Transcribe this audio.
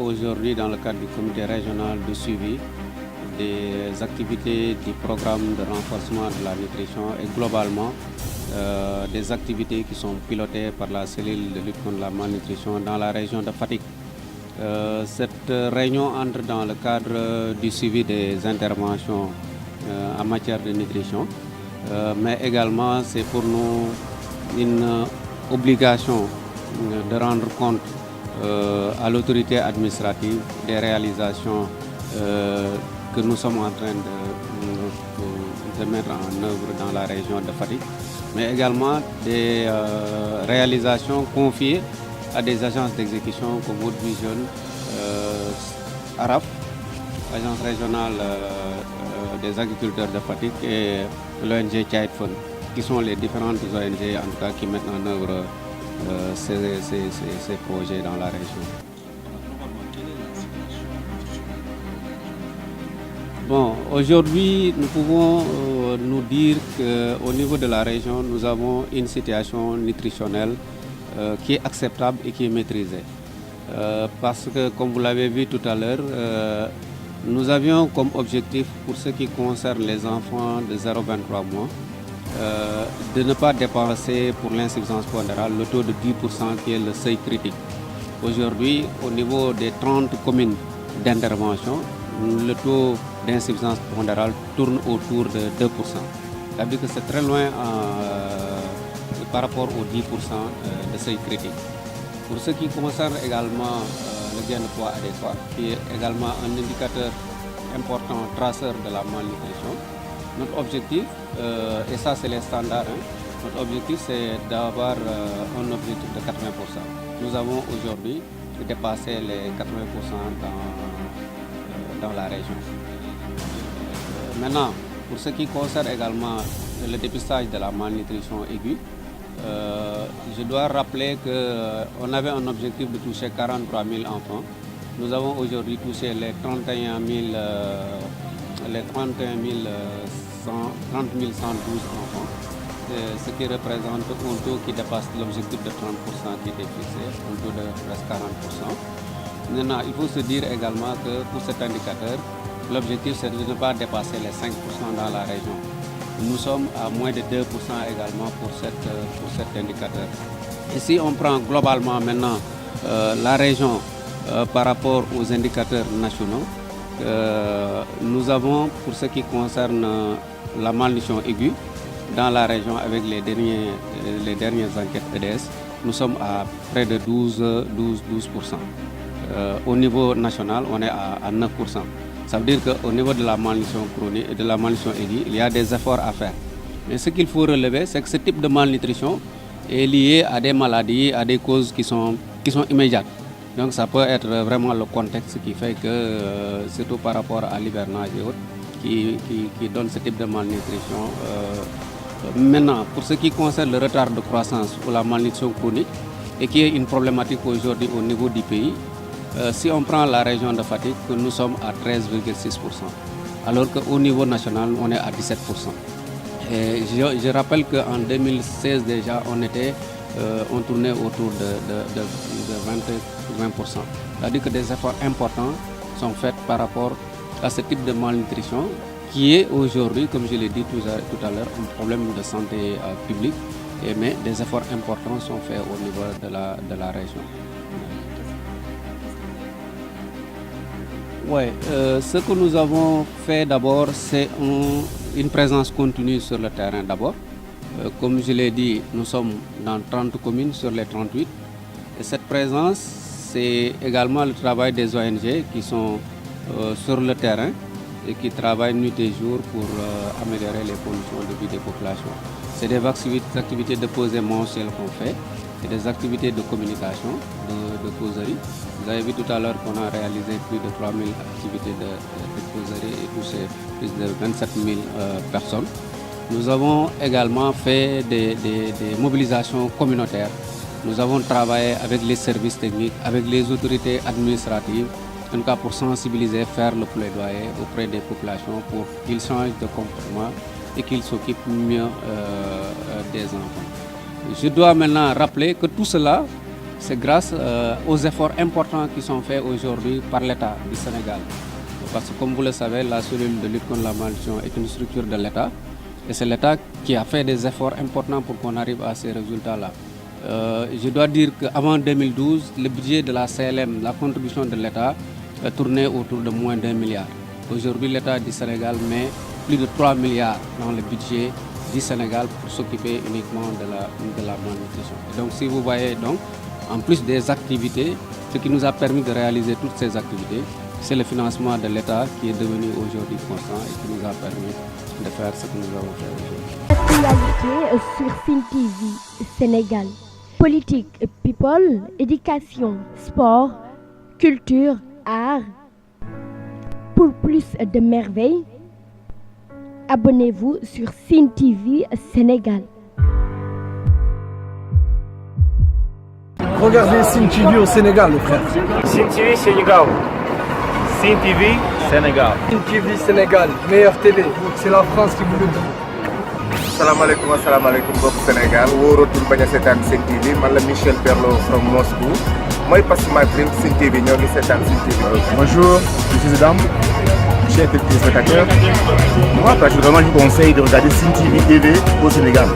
aujourd'hui dans le cadre du comité régional de suivi des activités du programme de renforcement de la nutrition et globalement des activités qui sont pilotées par la cellule de lutte contre la malnutrition dans la région de Fatick. Cette réunion entre dans le cadre du suivi des interventions en matière de nutrition, mais également c'est pour nous une obligation de rendre compte à l'autorité administrative des réalisations que nous sommes en train de mettre en œuvre dans la région de Fatick, mais également des réalisations confiées à des agences d'exécution comme World Vision, ARAF, Agence régionale des agriculteurs de Fatick, et l'ONG Child Fund, qui sont les différentes ONG en tout cas qui mettent en œuvre ces projets dans la région. Bon, aujourd'hui, nous pouvons nous dire qu'au niveau de la région, nous avons une situation nutritionnelle qui est acceptable et qui est maîtrisée. Parce que, comme vous l'avez vu tout à l'heure, nous avions comme objectif, pour ce qui concerne les enfants de 0,23 mois, de ne pas dépasser pour l'insuffisance pondérale le taux de 10% qui est le seuil critique. Aujourd'hui, au niveau des 30 communes d'intervention, le taux d'insuffisance pondérale tourne autour de 2%. C'est-à-dire que c'est très loin par rapport aux 10% de seuil critique. Pour ce qui concerne également le gain de poids adéquat, qui est également un indicateur important, traceur de la malnutrition, notre objectif, et ça c'est les standards, notre objectif c'est d'avoir un objectif de 80%. Nous avons aujourd'hui dépassé les 80% dans la région. Maintenant, pour ce qui concerne également le dépistage de la malnutrition aiguë, je dois rappeler qu'on avait un objectif de toucher 43 000 enfants. Nous avons aujourd'hui touché les 30 112 enfants, ce qui représente un taux qui dépasse l'objectif de 30% qui était fixé, un taux de presque 40%. Maintenant, il faut se dire également que pour cet indicateur, l'objectif c'est de ne pas dépasser les 5% dans la région. Nous sommes à moins de 2% également pour cet indicateur. Et si on prend globalement maintenant la région par rapport aux indicateurs nationaux, nous avons, pour ce qui concerne la malnutrition aiguë, dans la région avec les dernières enquêtes EDS, nous sommes à près de 12%. Au niveau national, on est à 9%. Ça veut dire qu'au niveau de la malnutrition chronique et de la malnutrition aiguë, il y a des efforts à faire. Mais ce qu'il faut relever, c'est que ce type de malnutrition est lié à des maladies, à des causes qui sont immédiates. Donc ça peut être vraiment le contexte qui fait que, surtout par rapport à l'hivernage et autres, qui donne ce type de malnutrition. Maintenant, pour ce qui concerne le retard de croissance ou la malnutrition chronique, et qui est une problématique aujourd'hui au niveau du pays, si on prend la région de Fatick, nous sommes à 13,6%, alors qu'au niveau national, on est à 17%. Et je rappelle qu'en 2016 déjà, on tournait autour de 20%. C'est-à-dire que des efforts importants sont faits par rapport à ce type de malnutrition qui est aujourd'hui, comme je l'ai dit tout à l'heure, un problème de santé publique, mais des efforts importants sont faits au niveau de la région. Oui, ce que nous avons fait d'abord, c'est une présence continue sur le terrain d'abord. Comme je l'ai dit, nous sommes dans 30 communes sur les 38. Et cette présence, c'est également le travail des ONG qui sont sur le terrain et qui travaillent nuit et jour pour améliorer les conditions de vie des populations. C'est des activités de posée mensuelle qu'on fait, et des activités de communication, de causerie. Vous avez vu tout à l'heure qu'on a réalisé plus de 3 000 activités de causerie et touché plus de 27 000 personnes. Nous avons également fait des mobilisations communautaires. Nous avons travaillé avec les services techniques, avec les autorités administratives, en tout cas pour sensibiliser, faire le plaidoyer auprès des populations pour qu'ils changent de comportement et qu'ils s'occupent mieux des enfants. Je dois maintenant rappeler que tout cela c'est grâce aux efforts importants qui sont faits aujourd'hui par l'État du Sénégal. Parce que comme vous le savez, la cellule de lutte contre la malnutrition est une structure de l'État. Et c'est l'État qui a fait des efforts importants pour qu'on arrive à ces résultats-là. Je dois dire qu'avant 2012, le budget de la CLM, la contribution de l'État, tournait autour de moins d'1 milliard. Aujourd'hui, l'État du Sénégal met plus de 3 milliards dans le budget du Sénégal pour s'occuper uniquement de la malnutrition. Et donc si vous voyez, donc, en plus des activités, ce qui nous a permis de réaliser toutes ces activités, c'est le financement de l'État qui est devenu aujourd'hui constant et qui nous a permis de faire ce que nous avons fait aujourd'hui. Actualité sur Sen TV Sénégal. Politique, people, éducation, sport, culture, art. Pour plus de merveilles, abonnez-vous sur Sen TV Sénégal. Regardez Sen TV au Sénégal, les frères. Sen TV Sénégal. Sen TV Sénégal. Sen TV Sénégal, meilleure télé. C'est la France qui vous le dit. Assalamu alaikum mbokk Sénégal wóoratul bañ a seetaan Sen TV man la Michel Perlo from Moscou mooy passe ma dream Sen TV ñoo ngi seetaan Sen TV. Bonjour, je suis Zidane, chers téléspectateurs. Moi, personnellement, je vous conseille de regarder Sen TV au Sénégal.